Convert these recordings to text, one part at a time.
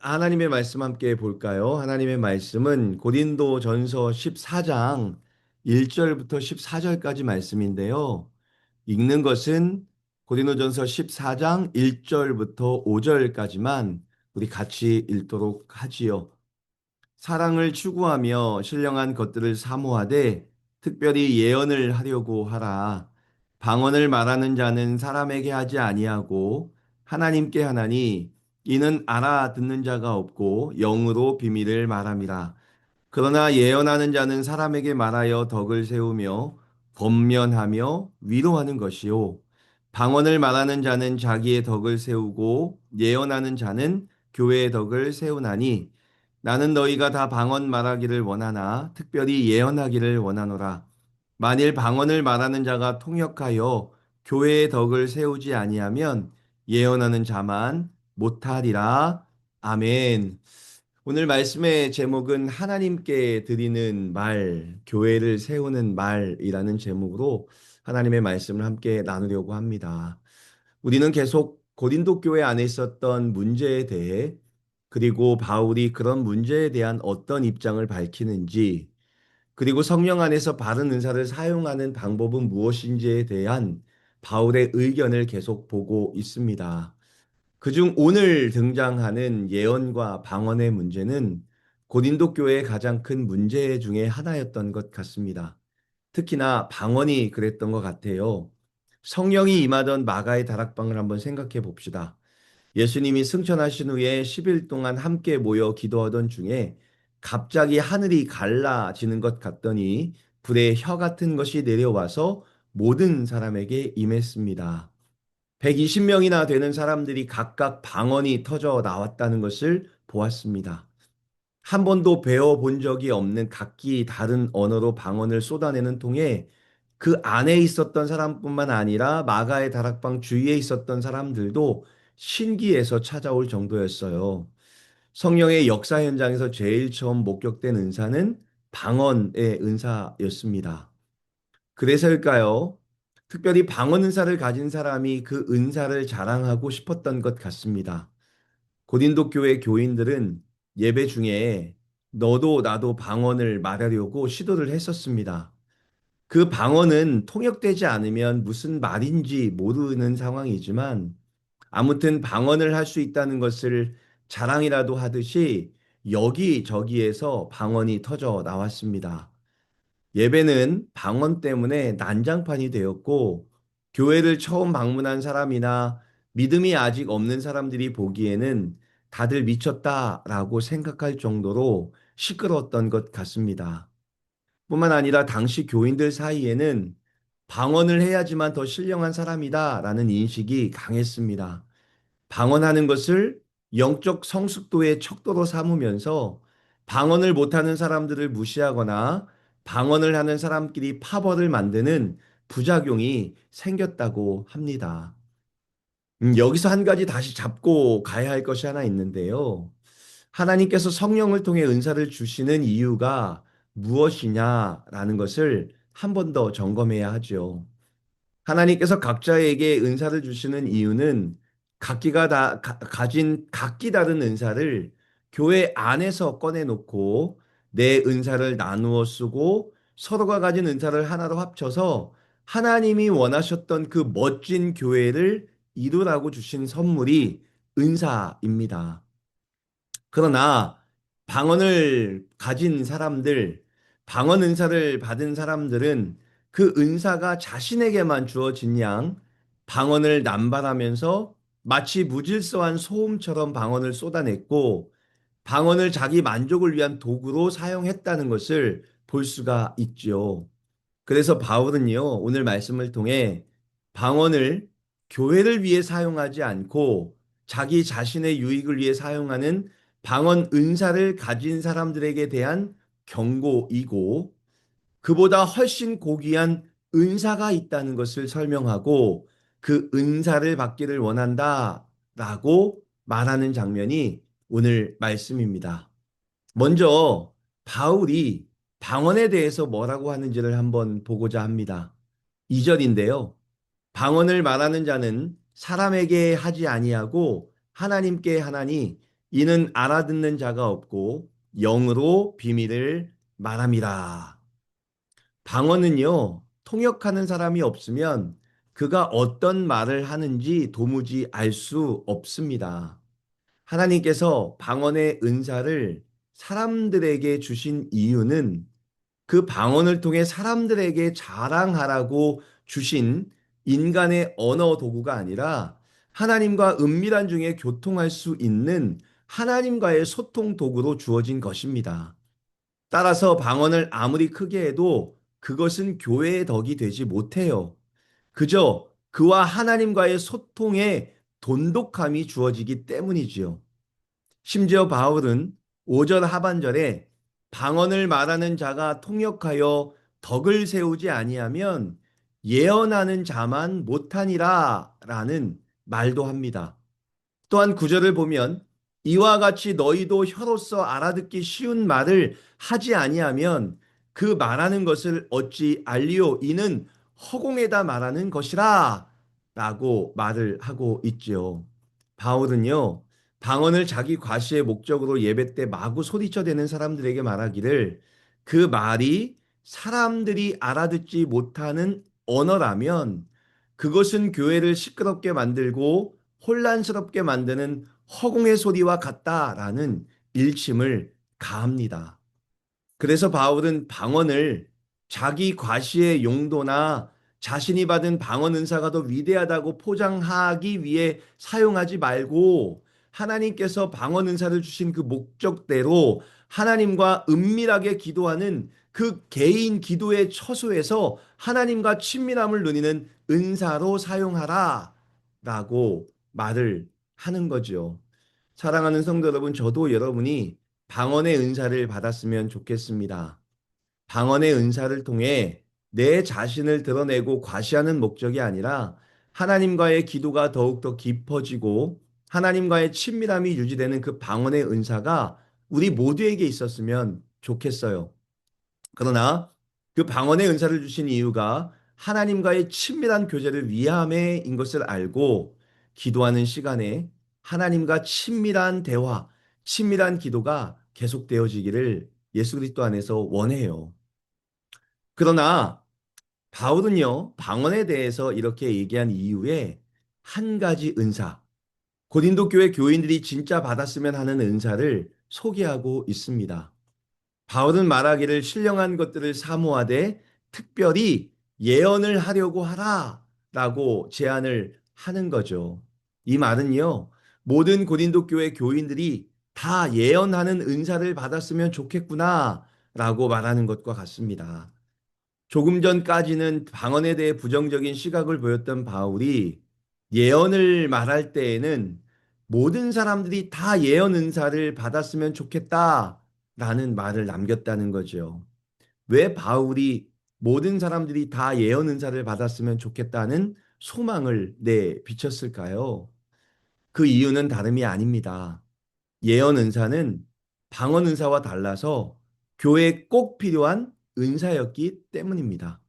하나님의 말씀 함께 볼까요? 하나님의 말씀은 고린도전서 14장 1절부터 14절까지 말씀인데요. 읽는 것은 고린도전서 14장 1절부터 5절까지만 우리 같이 읽도록 하지요. 사랑을 추구하며 신령한 것들을 사모하되 특별히 예언을 하려고 하라. 방언을 말하는 자는 사람에게 하지 아니하고 하나님께 하나니 이는 알아듣는 자가 없고 영으로 비밀을 말함이라. 그러나 예언하는 자는 사람에게 말하여 덕을 세우며 권면하며 위로하는 것이요. 방언을 말하는 자는 자기의 덕을 세우고 예언하는 자는 교회의 덕을 세우나니 나는 너희가 다 방언 말하기를 원하나 특별히 예언하기를 원하노라. 만일 방언을 말하는 자가 통역하여 교회의 덕을 세우지 아니하면 예언하는 자만 못하리라. 아멘. 오늘 말씀의 제목은 하나님께 드리는 말, 교회를 세우는 말이라는 제목으로 하나님의 말씀을 함께 나누려고 합니다. 우리는 계속 고린도 교회 안에 있었던 문제에 대해 그리고 바울이 그런 문제에 대한 어떤 입장을 밝히는지 그리고 성령 안에서 바른 은사를 사용하는 방법은 무엇인지에 대한 바울의 의견을 계속 보고 있습니다. 그중 오늘 등장하는 예언과 방언의 문제는 고린도 교회의 가장 큰 문제 중에 하나였던 것 같습니다. 특히나 방언이 그랬던 것 같아요. 성령이 임하던 마가의 다락방을 한번 생각해 봅시다. 예수님이 승천하신 후에 10일 동안 함께 모여 기도하던 중에 갑자기 하늘이 갈라지는 것 같더니 불의 혀 같은 것이 내려와서 모든 사람에게 임했습니다. 120명이나 되는 사람들이 각각 방언이 터져 나왔다는 것을 보았습니다. 한 번도 배워본 적이 없는 각기 다른 언어로 방언을 쏟아내는 통에 그 안에 있었던 사람뿐만 아니라 마가의 다락방 주위에 있었던 사람들도 신기해서 찾아올 정도였어요. 성령의 역사 현장에서 제일 처음 목격된 은사는 방언의 은사였습니다. 그래서일까요? 특별히 방언 은사를 가진 사람이 그 은사를 자랑하고 싶었던 것 같습니다. 고린도 교회 교인들은 예배 중에 너도 나도 방언을 말하려고 시도를 했었습니다. 그 방언은 통역되지 않으면 무슨 말인지 모르는 상황이지만 아무튼 방언을 할 수 있다는 것을 자랑이라도 하듯이 여기저기에서 방언이 터져 나왔습니다. 예배는 방언 때문에 난장판이 되었고, 교회를 처음 방문한 사람이나 믿음이 아직 없는 사람들이 보기에는 다들 미쳤다라고 생각할 정도로 시끄러웠던 것 같습니다. 뿐만 아니라 당시 교인들 사이에는 방언을 해야지만 더 신령한 사람이다라는 인식이 강했습니다. 방언하는 것을 영적 성숙도의 척도로 삼으면서 방언을 못하는 사람들을 무시하거나 방언을 하는 사람끼리 파벌을 만드는 부작용이 생겼다고 합니다. 여기서 한 가지 다시 잡고 가야 할 것이 하나 있는데요. 하나님께서 성령을 통해 은사를 주시는 이유가 무엇이냐라는 것을 한 번 더 점검해야 하죠. 하나님께서 각자에게 은사를 주시는 이유는 각기가 가진 각기 다른 은사를 교회 안에서 꺼내놓고 내 은사를 나누어 쓰고 서로가 가진 은사를 하나로 합쳐서 하나님이 원하셨던 그 멋진 교회를 이루라고 주신 선물이 은사입니다. 그러나 방언을 가진 사람들, 방언 은사를 받은 사람들은 그 은사가 자신에게만 주어진 양 방언을 남발하면서 마치 무질서한 소음처럼 방언을 쏟아냈고 방언을 자기 만족을 위한 도구로 사용했다는 것을 볼 수가 있지요. 그래서 바울은요, 오늘 말씀을 통해 방언을 교회를 위해 사용하지 않고 자기 자신의 유익을 위해 사용하는 방언 은사를 가진 사람들에게 대한 경고이고 그보다 훨씬 고귀한 은사가 있다는 것을 설명하고 그 은사를 받기를 원한다라고 말하는 장면이 오늘 말씀입니다. 먼저 바울이 방언에 대해서 뭐라고 하는지를 한번 보고자 합니다. 2절인데요. 방언을 말하는 자는 사람에게 하지 아니하고 하나님께 하나니 이는 알아듣는 자가 없고 영으로 비밀을 말함이라. 방언은요, 통역하는 사람이 없으면 그가 어떤 말을 하는지 도무지 알 수 없습니다. 하나님께서 방언의 은사를 사람들에게 주신 이유는 그 방언을 통해 사람들에게 자랑하라고 주신 인간의 언어 도구가 아니라 하나님과 은밀한 중에 교통할 수 있는 하나님과의 소통 도구로 주어진 것입니다. 따라서 방언을 아무리 크게 해도 그것은 교회의 덕이 되지 못해요. 그저 그와 하나님과의 소통에 돈독함이 주어지기 때문이지요. 심지어 바울은 5절 하반절에 방언을 말하는 자가 통역하여 덕을 세우지 아니하면 예언하는 자만 못하니라 라는 말도 합니다. 또한 구절을 보면 이와 같이 너희도 혀로서 알아듣기 쉬운 말을 하지 아니하면 그 말하는 것을 어찌 알리오 이는 허공에다 말하는 것이라 라고 말을 하고 있지요. 바울은요, 방언을 자기 과시의 목적으로 예배 때 마구 소리쳐대는 사람들에게 말하기를 그 말이 사람들이 알아듣지 못하는 언어라면 그것은 교회를 시끄럽게 만들고 혼란스럽게 만드는 허공의 소리와 같다라는 일침을 가합니다. 그래서 바울은 방언을 자기 과시의 용도나 자신이 받은 방언 은사가 더 위대하다고 포장하기 위해 사용하지 말고 하나님께서 방언 은사를 주신 그 목적대로 하나님과 은밀하게 기도하는 그 개인 기도의 처소에서 하나님과 친밀함을 누리는 은사로 사용하라 라고 말을 하는 거죠. 사랑하는 성도 여러분, 저도 여러분이 방언의 은사를 받았으면 좋겠습니다. 방언의 은사를 통해 내 자신을 드러내고 과시하는 목적이 아니라 하나님과의 기도가 더욱더 깊어지고 하나님과의 친밀함이 유지되는 그 방언의 은사가 우리 모두에게 있었으면 좋겠어요. 그러나 그 방언의 은사를 주신 이유가 하나님과의 친밀한 교제를 위함에인 것을 알고 기도하는 시간에 하나님과 친밀한 대화, 친밀한 기도가 계속되어지기를 예수 그리스도 안에서 원해요. 그러나 바울은요, 방언에 대해서 이렇게 얘기한 이후에 한 가지 은사, 고린도 교회 교인들이 진짜 받았으면 하는 은사를 소개하고 있습니다. 바울은 말하기를 신령한 것들을 사모하되 특별히 예언을 하려고 하라 라고 제안을 하는 거죠. 이 말은요, 모든 고린도 교회 교인들이 다 예언하는 은사를 받았으면 좋겠구나 라고 말하는 것과 같습니다. 조금 전까지는 방언에 대해 부정적인 시각을 보였던 바울이 예언을 말할 때에는 모든 사람들이 다 예언 은사를 받았으면 좋겠다라는 말을 남겼다는 거죠. 왜 바울이 모든 사람들이 다 예언 은사를 받았으면 좋겠다는 소망을 내비쳤을까요? 그 이유는 다름이 아닙니다. 예언 은사는 방언 은사와 달라서 교회에 꼭 필요한 은사였기 때문입니다.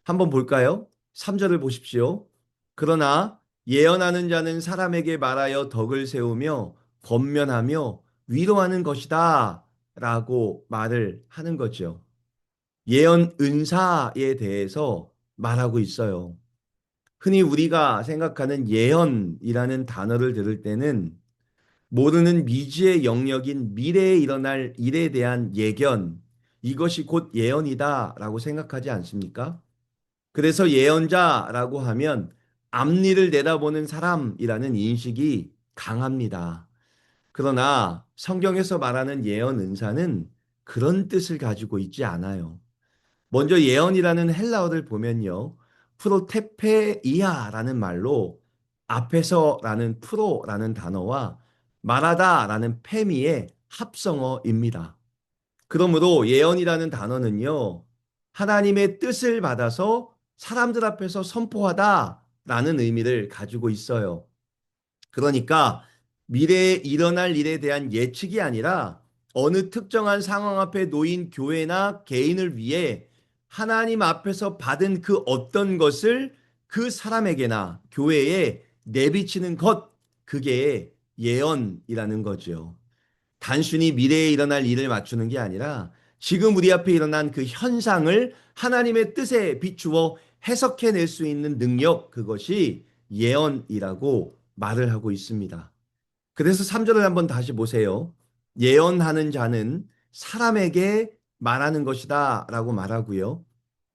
한번 볼까요? 3절을 보십시오. 그러나 예언하는 자는 사람에게 말하여 덕을 세우며 권면하며 위로하는 것이다 라고 말을 하는 거죠. 예언 은사에 대해서 말하고 있어요. 흔히 우리가 생각하는 예언이라는 단어를 들을 때는 모르는 미지의 영역인 미래에 일어날 일에 대한 예견, 이것이 곧 예언이다라고 생각하지 않습니까? 그래서 예언자라고 하면 앞일을 내다보는 사람이라는 인식이 강합니다. 그러나 성경에서 말하는 예언 은사는 그런 뜻을 가지고 있지 않아요. 먼저 예언이라는 헬라어를 보면요. 프로테페이아라는 말로 앞에서라는 프로라는 단어와 말하다라는 페미의 합성어입니다. 그러므로 예언이라는 단어는요. 하나님의 뜻을 받아서 사람들 앞에서 선포하다라는 의미를 가지고 있어요. 그러니까 미래에 일어날 일에 대한 예측이 아니라 어느 특정한 상황 앞에 놓인 교회나 개인을 위해 하나님 앞에서 받은 그 어떤 것을 그 사람에게나 교회에 내비치는 것, 그게 예언이라는 거죠. 단순히 미래에 일어날 일을 맞추는 게 아니라 지금 우리 앞에 일어난 그 현상을 하나님의 뜻에 비추어 해석해낼 수 있는 능력, 그것이 예언이라고 말을 하고 있습니다. 그래서 3절을 한번 다시 보세요. 예언하는 자는 사람에게 말하는 것이다 라고 말하고요.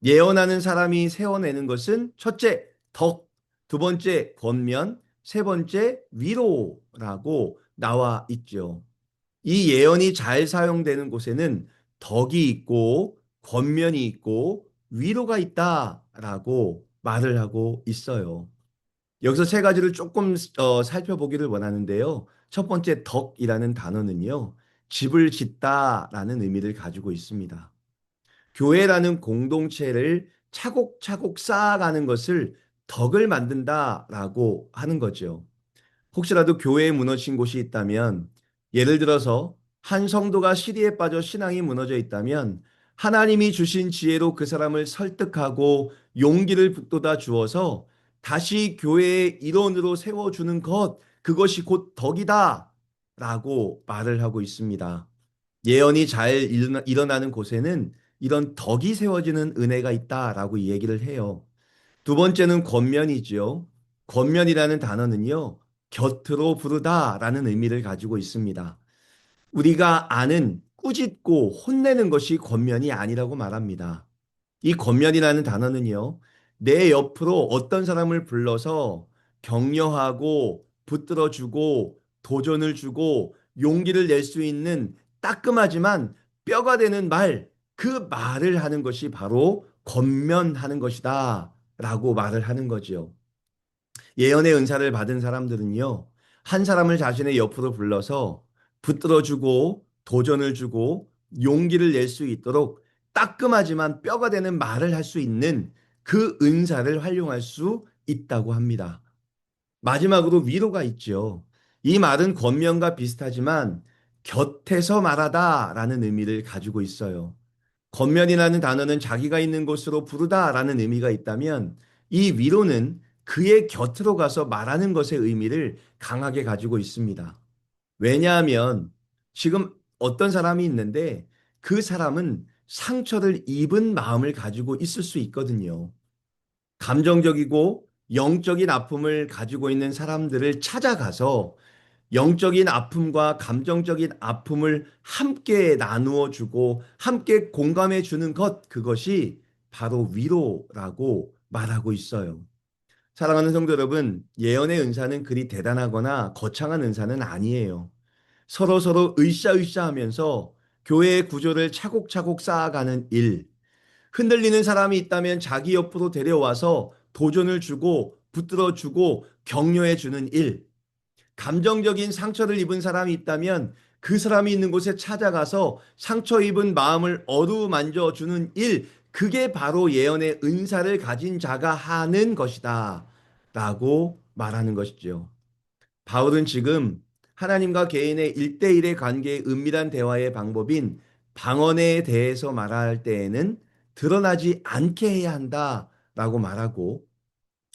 예언하는 사람이 세워내는 것은 첫째, 덕, 두 번째, 권면, 세 번째, 위로라고 나와 있죠. 이 예언이 잘 사용되는 곳에는 덕이 있고 권면이 있고 위로가 있다라고 말을 하고 있어요. 여기서 세 가지를 조금 살펴보기를 원하는데요. 첫 번째 덕이라는 단어는요. 집을 짓다라는 의미를 가지고 있습니다. 교회라는 공동체를 차곡차곡 쌓아가는 것을 덕을 만든다라고 하는 거죠. 혹시라도 교회에 무너진 곳이 있다면, 예를 들어서 한 성도가 시리에 빠져 신앙이 무너져 있다면 하나님이 주신 지혜로 그 사람을 설득하고 용기를 북돋아 주어서 다시 교회의 일원으로 세워주는 것, 그것이 곧 덕이다 라고 말을 하고 있습니다. 예언이 잘 일어나는 곳에는 이런 덕이 세워지는 은혜가 있다라고 이 얘기를 해요. 두 번째는 권면이지요. 권면이라는 단어는요, 곁으로 부르다라는 의미를 가지고 있습니다. 우리가 아는 꾸짖고 혼내는 것이 권면이 아니라고 말합니다. 이 권면이라는 단어는요, 내 옆으로 어떤 사람을 불러서 격려하고 붙들어주고 도전을 주고 용기를 낼 수 있는 따끔하지만 뼈가 되는 말, 그 말을 하는 것이 바로 권면하는 것이다 라고 말을 하는 거지요. 예언의 은사를 받은 사람들은요, 한 사람을 자신의 옆으로 불러서 붙들어주고 도전을 주고 용기를 낼 수 있도록 따끔하지만 뼈가 되는 말을 할 수 있는 그 은사를 활용할 수 있다고 합니다. 마지막으로 위로가 있죠. 이 말은 권면과 비슷하지만 곁에서 말하다라는 의미를 가지고 있어요. 겉면이라는 단어는 자기가 있는 곳으로 부르다라는 의미가 있다면 이 위로는 그의 곁으로 가서 말하는 것의 의미를 강하게 가지고 있습니다. 왜냐하면 지금 어떤 사람이 있는데 그 사람은 상처를 입은 마음을 가지고 있을 수 있거든요. 감정적이고 영적인 아픔을 가지고 있는 사람들을 찾아가서 영적인 아픔과 감정적인 아픔을 함께 나누어 주고 함께 공감해 주는 것, 그것이 바로 위로라고 말하고 있어요. 사랑하는 성도 여러분, 예언의 은사는 그리 대단하거나 거창한 은사는 아니에요. 서로 으쌰으쌰 하면서 교회의 구조를 차곡차곡 쌓아가는 일, 흔들리는 사람이 있다면 자기 옆으로 데려와서 도전을 주고 붙들어 주고 격려해 주는 일, 감정적인 상처를 입은 사람이 있다면 그 사람이 있는 곳에 찾아가서 상처 입은 마음을 어루만져 주는 일, 그게 바로 예언의 은사를 가진 자가 하는 것이다 라고 말하는 것이죠. 바울은 지금 하나님과 개인의 일대일의 관계의 은밀한 대화의 방법인 방언에 대해서 말할 때에는 드러나지 않게 해야 한다라고 말하고,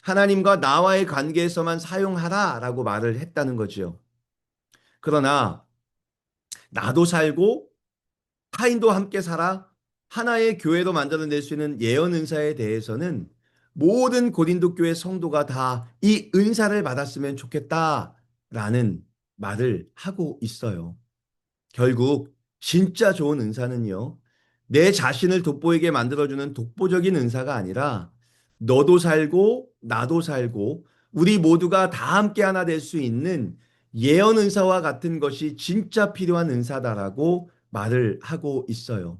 하나님과 나와의 관계에서만 사용하라라고 말을 했다는 거죠. 그러나 나도 살고 타인도 함께 살아 하나의 교회로 만들어낼 수 있는 예언 은사에 대해서는 모든 고린도 교회 성도가 다 이 은사를 받았으면 좋겠다라는 말을 하고 있어요. 결국 진짜 좋은 은사는요, 내 자신을 돋보이게 만들어주는 독보적인 은사가 아니라 너도 살고 나도 살고 우리 모두가 다 함께 하나 될 수 있는 예언 은사와 같은 것이 진짜 필요한 은사다라고 말을 하고 있어요.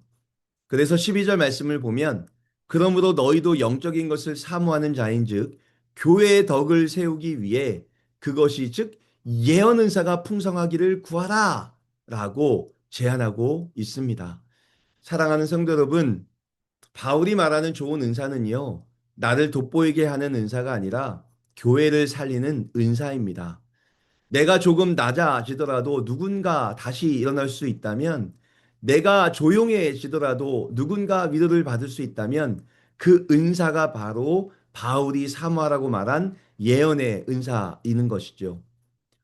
그래서 12절 말씀을 보면 그러므로 너희도 영적인 것을 사모하는 자인즉 교회의 덕을 세우기 위해 그것이 즉 예언 은사가 풍성하기를 구하라 라고 제안하고 있습니다. 사랑하는 성도 여러분, 바울이 말하는 좋은 은사는요, 나를 돋보이게 하는 은사가 아니라 교회를 살리는 은사입니다. 내가 조금 낮아지더라도 누군가 다시 일어날 수 있다면, 내가 조용해지더라도 누군가 위로를 받을 수 있다면 그 은사가 바로 바울이 사모하라고 말한 예언의 은사이는 것이죠.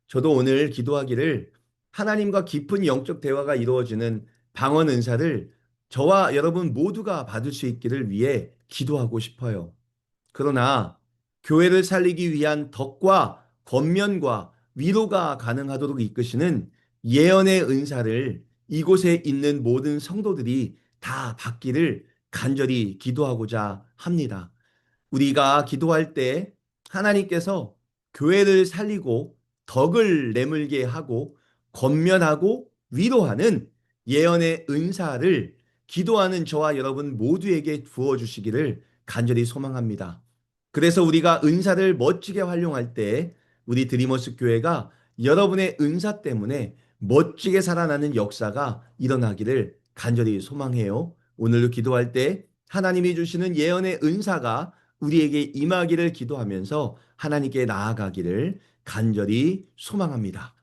저도 오늘 기도하기를 하나님과 깊은 영적 대화가 이루어지는 방언 은사를 저와 여러분 모두가 받을 수 있기를 위해 기도하고 싶어요. 그러나 교회를 살리기 위한 덕과 권면과 위로가 가능하도록 이끄시는 예언의 은사를 이곳에 있는 모든 성도들이 다 받기를 간절히 기도하고자 합니다. 우리가 기도할 때 하나님께서 교회를 살리고 덕을 내물게 하고 권면하고 위로하는 예언의 은사를 기도하는 저와 여러분 모두에게 부어주시기를 간절히 소망합니다. 그래서 우리가 은사를 멋지게 활용할 때 우리 드리머스 교회가 여러분의 은사 때문에 멋지게 살아나는 역사가 일어나기를 간절히 소망해요. 오늘도 기도할 때 하나님이 주시는 예언의 은사가 우리에게 임하기를 기도하면서 하나님께 나아가기를 간절히 소망합니다.